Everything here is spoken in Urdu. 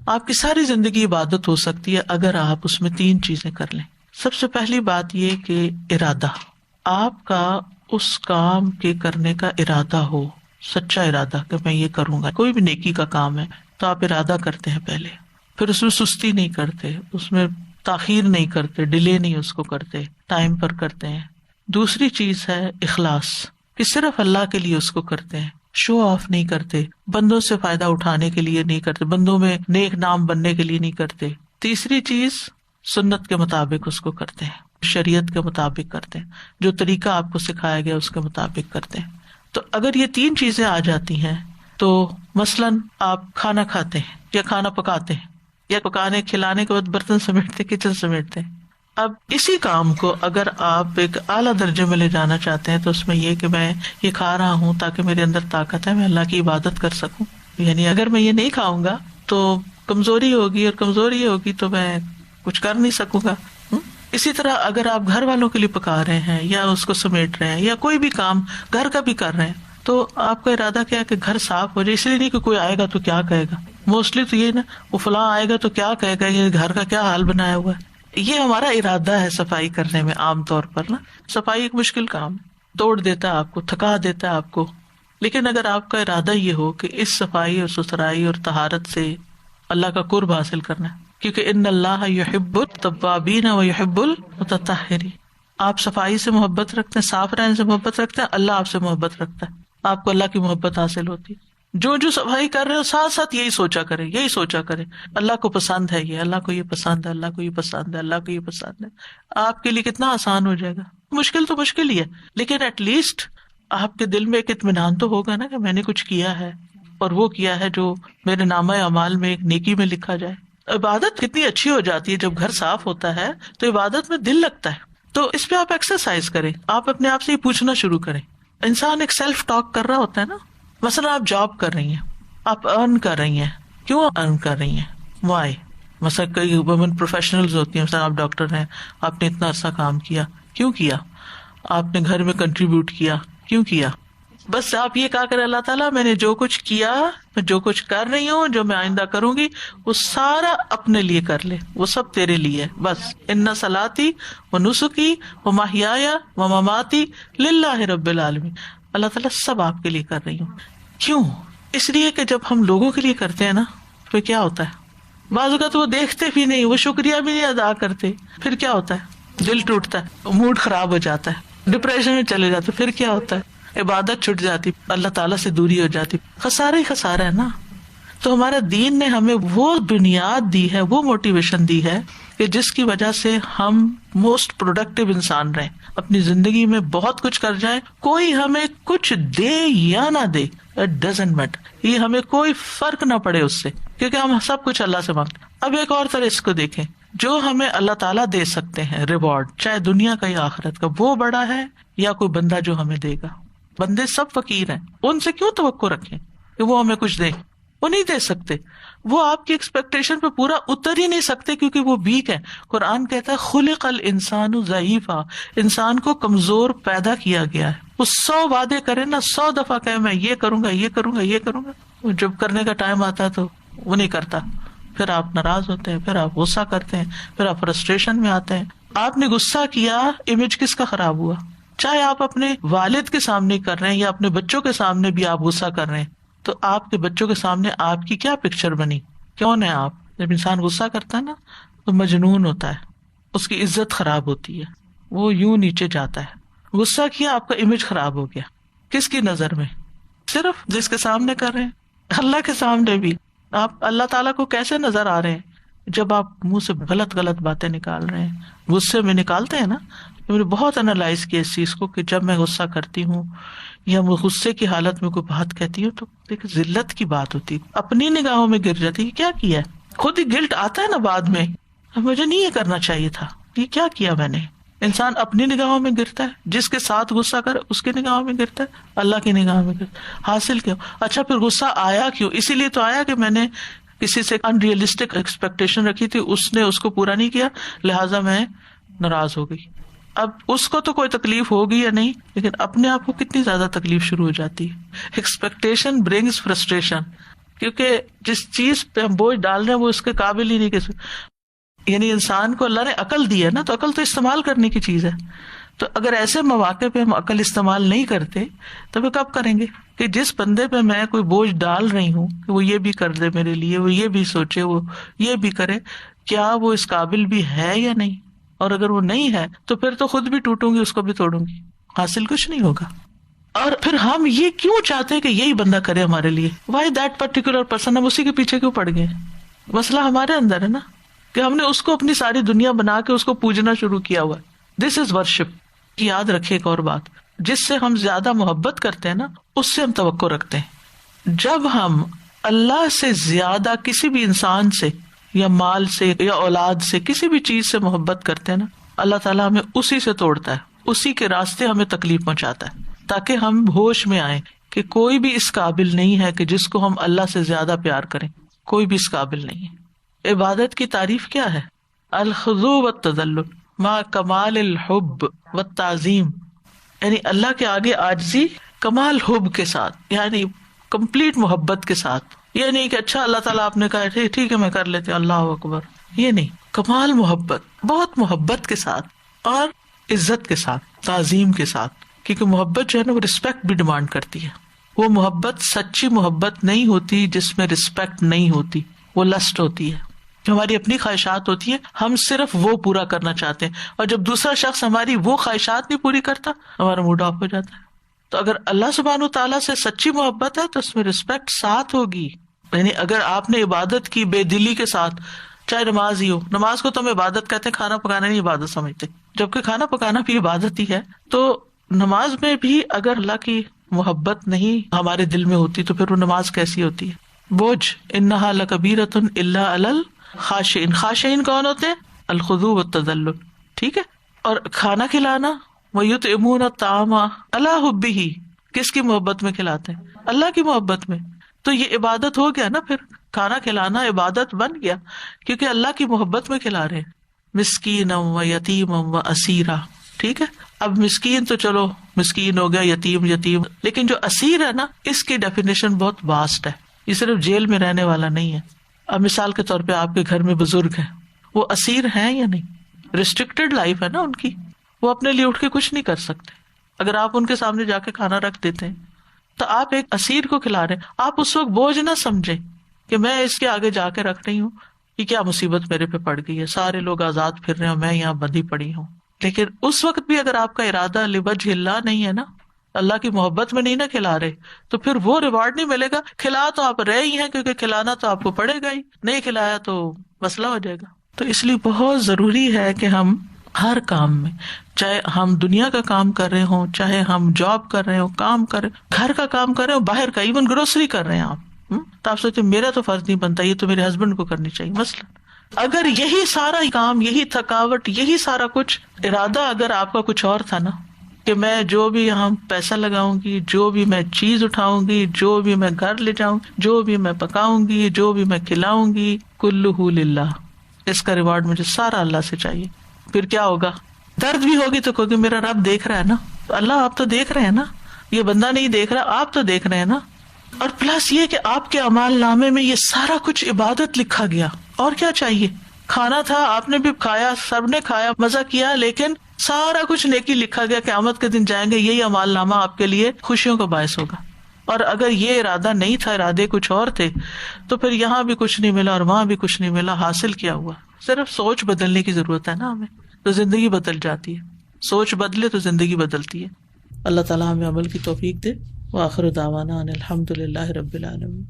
آپ کی ساری زندگی عبادت ہو سکتی ہے اگر آپ اس میں 3 چیزیں کر لیں. سب سے پہلی بات یہ کہ ارادہ، آپ کا اس کام کے کرنے کا ارادہ ہو، سچا ارادہ کہ میں یہ کروں گا. کوئی بھی نیکی کا کام ہے تو آپ ارادہ کرتے ہیں پہلے، پھر اس میں سستی نہیں کرتے، اس میں تاخیر نہیں کرتے، ڈیلے نہیں اس کو کرتے، ٹائم پر کرتے ہیں. دوسری چیز ہے اخلاص، کہ صرف اللہ کے لیے اس کو کرتے ہیں، شو آف نہیں کرتے، بندوں سے فائدہ اٹھانے کے لیے نہیں کرتے، بندوں میں نیک نام بننے کے لیے نہیں کرتے. تیسری چیز سنت کے مطابق اس کو کرتے ہیں، شریعت کے مطابق کرتے ہیں، جو طریقہ آپ کو سکھایا گیا اس کے مطابق کرتے ہیں. تو اگر یہ 3 چیزیں آ جاتی ہیں تو مثلاً آپ کھانا کھاتے ہیں یا کھانا پکاتے ہیں یا پکانے کھلانے کے بعد برتن سمیٹتے، کچن سمیٹتے ہیں. اب اسی کام کو اگر آپ ایک اعلیٰ درجے میں لے جانا چاہتے ہیں تو اس میں یہ کہ میں یہ کھا رہا ہوں تاکہ میرے اندر طاقت ہے، میں اللہ کی عبادت کر سکوں. یعنی اگر میں یہ نہیں کھاؤں گا تو کمزوری ہوگی، اور کمزوری ہوگی تو میں کچھ کر نہیں سکوں گا. اسی طرح اگر آپ گھر والوں کے لیے پکا رہے ہیں یا اس کو سمیٹ رہے ہیں یا کوئی بھی کام گھر کا بھی کر رہے ہیں تو آپ کا ارادہ کیا ہے کہ گھر صاف ہو جائے. اس لیے نہیں کہ کوئی آئے گا تو کیا کہے گا، موسٹلی تو یہ نا وہ فلاں آئے گا تو کیا کہے گا، یہ گھر کا کیا حال بنایا ہوا ہے. یہ ہمارا ارادہ ہے صفائی کرنے میں. عام طور پر نا صفائی ایک مشکل کام ہے، توڑ دیتا ہے آپ کو، تھکا دیتا ہے آپ کو. لیکن اگر آپ کا ارادہ یہ ہو کہ اس صفائی اور ستھرائی اور طہارت سے اللہ کا قرب حاصل کرنا ہے، کیونکہ ان اللہ یحب التوابین و یحب المتطہرین، آپ صفائی سے محبت رکھتے ہیں، صاف رہنے سے محبت رکھتے ہیں، اللہ آپ سے محبت رکھتا ہے، آپ کو اللہ کی محبت حاصل ہوتی ہے. جو صفائی کر رہے ہو ساتھ ساتھ یہی سوچا کرے اللہ کو پسند ہے یہ، اللہ کو یہ پسند ہے، اللہ کو یہ پسند ہے، اللہ کو یہ پسند ہے. آپ کے لیے کتنا آسان ہو جائے گا. مشکل تو مشکل ہی ہے، لیکن ایٹ لیسٹ آپ کے دل میں ایک اطمینان تو ہوگا نا کہ میں نے کچھ کیا ہے اور وہ کیا ہے جو میرے نامہ اعمال میں ایک نیکی میں لکھا جائے. عبادت کتنی اچھی ہو جاتی ہے جب گھر صاف ہوتا ہے تو عبادت میں دل لگتا ہے. تو اس پہ آپ ایکسرسائز کریں، آپ اپنے آپ سے یہ پوچھنا شروع کریں. انسان ایک سیلف ٹاک کر رہا ہوتا ہے نا. مثلا آپ جاب کر رہی ہیں، آپ ارن کر رہی ہیں، کیوں ارن کر رہی ہیں، وائی. مثلا کئی وومن پروفیشنلز ہوتی ہیں، مثلا آپ ڈاکٹر ہیں، آپ نے اتنا عرصہ کام کیا، کیوں کیا؟ آپ نے گھر میں کنٹریبیوٹ کیا، کیوں کیا؟ بس آپ یہ کہا کریں اللہ تعالیٰ میں نے جو کچھ کیا، میں جو کچھ کر رہی ہوں، جو میں آئندہ کروں گی، وہ سارا اپنے لیے کر لے، وہ سب تیرے لیے. بس ان صلاتی و نسکی و محیای و مماتی للہ رب العالمین، اللہ تعالیٰ سب آپ کے لیے کر رہی ہوں. کیوں؟ اس لیے کہ جب ہم لوگوں کے لیے کرتے ہیں نا تو کیا ہوتا ہے، بعض اوقات وہ دیکھتے بھی نہیں، وہ شکریہ بھی نہیں ادا کرتے، پھر کیا ہوتا ہے، دل ٹوٹتا ہے، موڈ خراب ہو جاتا ہے، ڈپریشن میں چلے جاتے، پھر کیا ہوتا ہے، عبادت چھٹ جاتی، اللہ تعالیٰ سے دوری ہو جاتی. خسارہ ہی خسارہ ہے نا. تو ہمارا دین نے ہمیں وہ بنیاد دی ہے، وہ موٹیویشن دی ہے کہ جس کی وجہ سے ہم موسٹ پروڈکٹیو انسان رہیں، اپنی زندگی میں بہت کچھ کر جائیں. کوئی ہمیں کچھ دے یا نہ دے، اٹ ڈزنٹ میٹر، یہ ہمیں کوئی فرق نہ پڑے اس سے، کیونکہ ہم سب کچھ اللہ سے مانگتے. اب ایک اور طرح اس کو دیکھیں، جو ہمیں اللہ تعالیٰ دے سکتے ہیں ریوارڈ، چاہے دنیا کا یا آخرت کا، وہ بڑا ہے یا کوئی بندہ جو ہمیں دے گا. بندے سب فقیر ہیں، ان سے کیوں توقع رکھیں کہ وہ ہمیں کچھ دے؟ وہ نہیں دے سکتے، وہ آپ کی ایکسپیکٹیشن پہ پورا اتر ہی نہیں سکتے کیونکہ وہ ویک ہے. قرآن کہتا ہے خلق الانسان ضعیفا، انسان کو کمزور پیدا کیا گیا ہے. وہ 100 وعدے کرے نا، 100 دفعہ کہے میں یہ کروں گا، یہ کروں گا، یہ کروں گا، جب کرنے کا ٹائم آتا ہے تو وہ نہیں کرتا. پھر آپ ناراض ہوتے ہیں، پھر آپ غصہ کرتے ہیں، پھر آپ فرسٹریشن میں آتے ہیں. آپ نے غصہ کیا، امیج کس کا خراب ہوا؟ چاہے آپ اپنے والد کے سامنے کر رہے ہیں یا اپنے بچوں کے سامنے بھی آپ غصہ کر رہے ہیں، تو آپ کے بچوں کے سامنے آپ کی کیا پکچر بنی؟ کون ہے آپ؟ جب انسان غصہ کرتا ہے نا تو مجنون ہوتا ہے، اس کی عزت خراب ہوتی ہے، وہ یوں نیچے جاتا ہے. غصہ کیا، آپ کا امیج خراب ہو گیا. کس کی نظر میں؟ صرف جس کے سامنے کر رہے ہیں، اللہ کے سامنے بھی. آپ اللہ تعالیٰ کو کیسے نظر آ رہے ہیں جب آپ منہ سے غلط باتیں نکال رہے ہیں، غصے میں نکالتے ہیں نا. میں نے بہت انالائز کیا اس چیز کو کہ جب میں غصہ کرتی ہوں یا میں غصے کی حالت میں کوئی بات کہتی ہوں تو ایک ذلت کی بات ہوتی ہے، اپنی نگاہوں میں گر جاتی ہے. کیا کیا ہے؟ خود ہی گلٹ آتا ہے نا بعد میں، مجھے نہیں یہ کرنا چاہیے تھا، یہ کیا کیا میں نے. انسان اپنی نگاہوں میں گرتا ہے، جس کے ساتھ غصہ کرے اس کی نگاہوں میں گرتا ہے، اللہ کی نگاہوں میں گرتا ہے. حاصل کیوں؟ اچھا پھر غصہ آیا کیوں؟ اسی لیے تو آیا کہ میں نے کسی سے ان ریئلسٹک ایکسپیکٹیشن رکھی تھی، اس نے اس کو پورا نہیں کیا، لہٰذا میں ناراض ہو گئی. اب اس کو تو کوئی تکلیف ہوگی یا نہیں، لیکن اپنے آپ کو کتنی زیادہ تکلیف شروع ہو جاتی ہے. Expectation brings frustration. کیونکہ جس چیز پہ ہم بوجھ ڈال رہے ہیں وہ اس کے قابل ہی نہیں کہ یعنی انسان کو اللہ نے عقل دی ہے نا، تو عقل تو استعمال کرنے کی چیز ہے. تو اگر ایسے مواقع پہ ہم عقل استعمال نہیں کرتے تو پھر کب کریں گے؟ کہ جس بندے پہ میں کوئی بوجھ ڈال رہی ہوں کہ وہ یہ بھی کر دے میرے لیے، وہ یہ بھی سوچے، وہ یہ بھی کرے، کیا وہ اس قابل بھی ہے یا نہیں؟ اور اگر وہ نہیں ہے تو پھر تو خود بھی ٹوٹوں گی، اس کو بھی توڑوں گی، حاصل کچھ نہیں ہوگا. اور پھر ہم یہ کیوں چاہتے ہیں کہ یہی بندہ کرے ہمارے لیے؟ Why that particular person? ہم اسی کے پیچھے کیوں پڑ گئے؟ مسئلہ ہمارے اندر ہے نا، کہ ہم نے اس کو اپنی ساری دنیا بنا کے اس کو پوجنا شروع کیا ہوا ہے. دس از ورشپ. یاد رکھے ایک اور بات، جس سے ہم زیادہ محبت کرتے ہیں نا، اس سے ہم توقع رکھتے ہیں. جب ہم اللہ سے زیادہ کسی بھی انسان سے یا مال سے یا اولاد سے، کسی بھی چیز سے محبت کرتے ہیں نا، اللہ تعالیٰ ہمیں اسی سے توڑتا ہے، اسی کے راستے ہمیں تکلیف پہنچاتا ہے، تاکہ ہم ہوش میں آئیں کہ کوئی بھی اس قابل نہیں ہے کہ جس کو ہم اللہ سے زیادہ پیار کریں. کوئی بھی اس قابل نہیں ہے. عبادت کی تعریف کیا ہے؟ الخضوع والتذلل مع کمال الحب والتعظیم، یعنی اللہ کے آگے عاجزی کمال حب کے ساتھ، یعنی کمپلیٹ محبت کے ساتھ. یہ نہیں کہ اچھا اللہ تعالیٰ آپ نے کہا ٹھیک ہے میں کر لیتے اللہ اکبر، یہ نہیں، کمال محبت، بہت محبت کے ساتھ اور عزت کے ساتھ، تعظیم کے ساتھ. کیونکہ محبت جو ہے نا وہ رسپیکٹ بھی ڈیمانڈ کرتی ہے. وہ محبت سچی محبت نہیں ہوتی جس میں رسپیکٹ نہیں ہوتی، وہ لسٹ ہوتی ہے، جو ہماری اپنی خواہشات ہوتی ہیں، ہم صرف وہ پورا کرنا چاہتے ہیں، اور جب دوسرا شخص ہماری وہ خواہشات نہیں پوری کرتا ہمارا موڈ آف ہو جاتا ہے. تو اگر اللہ سبحانہ تعالیٰ سے سچی محبت ہے تو اس میں رسپیکٹ ساتھ ہوگی. یعنی اگر آپ نے عبادت کی بے دلی کے ساتھ، چاہے نماز ہی ہو، نماز کو تو ہم عبادت کہتے ہیں، کھانا پکانا نہیں عبادت سمجھتے، جبکہ کھانا پکانا بھی عبادت ہی ہے. تو نماز میں بھی اگر اللہ کی محبت نہیں ہمارے دل میں ہوتی تو پھر وہ نماز کیسی ہوتی ہے؟ بوجھ. انہا لکبیرۃ الا علی الخاشعین. خاشعین کون ہوتے ہیں؟ الخضوع والتذلل. ٹھیک ہے. اور کھانا کھلانا، ویطعمون الطعام علی حبہ، کس کی محبت میں کھلاتے ہیں؟ اللہ کی محبت میں. تو یہ عبادت ہو گیا نا، پھر کھانا کھلانا عبادت بن گیا، کیونکہ اللہ کی محبت میں کھلا رہے ہیں. مسکینا و یتیما و اسیرا. ٹھیک ہے. اب مسکین تو چلو مسکین ہو گیا، یتیم یتیم، لیکن جو اسیر ہے نا، اس کی ڈیفینیشن بہت واسٹ ہے. یہ صرف جیل میں رہنے والا نہیں ہے. اب مثال کے طور پہ آپ کے گھر میں بزرگ ہیں، وہ اسیر ہیں یا نہیں؟ ریسٹرکٹیڈ لائف ہے نا ان کی، وہ اپنے لیے اٹھ کے کچھ نہیں کر سکتے. اگر آپ ان کے سامنے جا کے کھانا رکھ دیتے ہیں تو آپ ایک اسیر کو کھلا رہے ہیں. آپ اس وقت بوجھ نہ سمجھیں کہ میں اس کے آگے جا کے رکھ رہی ہوں، یہ کیا مصیبت میرے پہ پڑ گئی ہے، سارے لوگ آزاد پھر رہے ہیں، میں یہاں بندھی پڑی ہوں. لیکن اس وقت بھی اگر آپ کا ارادہ لوجہ اللہ نہیں ہے نا، اللہ کی محبت میں نہیں نہ کھلا رہے، تو پھر وہ ریوارڈ نہیں ملے گا. کھلا تو آپ رہے ہی ہیں، کیونکہ کھلانا تو آپ کو پڑے گا ہی، نہیں کھلایا تو مسئلہ ہو جائے گا. تو اس لیے بہت ضروری ہے کہ ہم ہر کام میں، چاہے ہم دنیا کا کام کر رہے ہوں، چاہے ہم جاب کر رہے ہوں، کام کر رہے ہوں، گھر کا کام کر رہے ہوں، باہر کا، ایون گروسری کر رہے ہیں آپ، تو آپ سوچیں میرا تو فرض نہیں بنتا، یہ تو میرے ہسبینڈ کو کرنی چاہیے. مثلا اگر یہی سارا کام، یہی تھکاوٹ، یہی سارا کچھ، ارادہ اگر آپ کا کچھ اور تھا نا، کہ میں جو بھی یہاں پیسہ لگاؤں گی، جو بھی میں چیز اٹھاؤں گی، جو بھی میں گھر لے جاؤں، جو بھی میں پکاؤں گی، جو بھی میں کھلاؤں گی، کلہ للہ، اس کا ریوارڈ مجھے سارا اللہ سے چاہیے. پھر کیا ہوگا؟ درد بھی ہوگی تو کہوگی میرا رب دیکھ رہا ہے نا. تو اللہ آپ تو دیکھ رہے ہیں نا، یہ بندہ نہیں دیکھ رہا، آپ تو دیکھ رہے ہیں نا. اور پلس یہ کہ آپ کے اعمال نامے میں یہ سارا کچھ عبادت لکھا گیا، اور کیا چاہیے؟ کھانا تھا، آپ نے بھی کھایا، سب نے کھایا، مزہ کیا، لیکن سارا کچھ نیکی لکھا گیا. قیامت کے دن جائیں گے، یہی اعمال نامہ آپ کے لیے خوشیوں کا باعث ہوگا. اور اگر یہ ارادہ نہیں تھا، ارادے کچھ اور تھے، تو پھر یہاں بھی کچھ نہیں ملا اور وہاں بھی کچھ نہیں ملا. حاصل کیا ہوا؟ صرف سوچ بدلنے کی ضرورت ہے نا ہمیں، تو زندگی بدل جاتی ہے. سوچ بدلے تو زندگی بدلتی ہے. اللہ تعالیٰ ہمیں عمل کی توفیق دے. وآخر دعوانا ان الحمد للہ رب العالمین.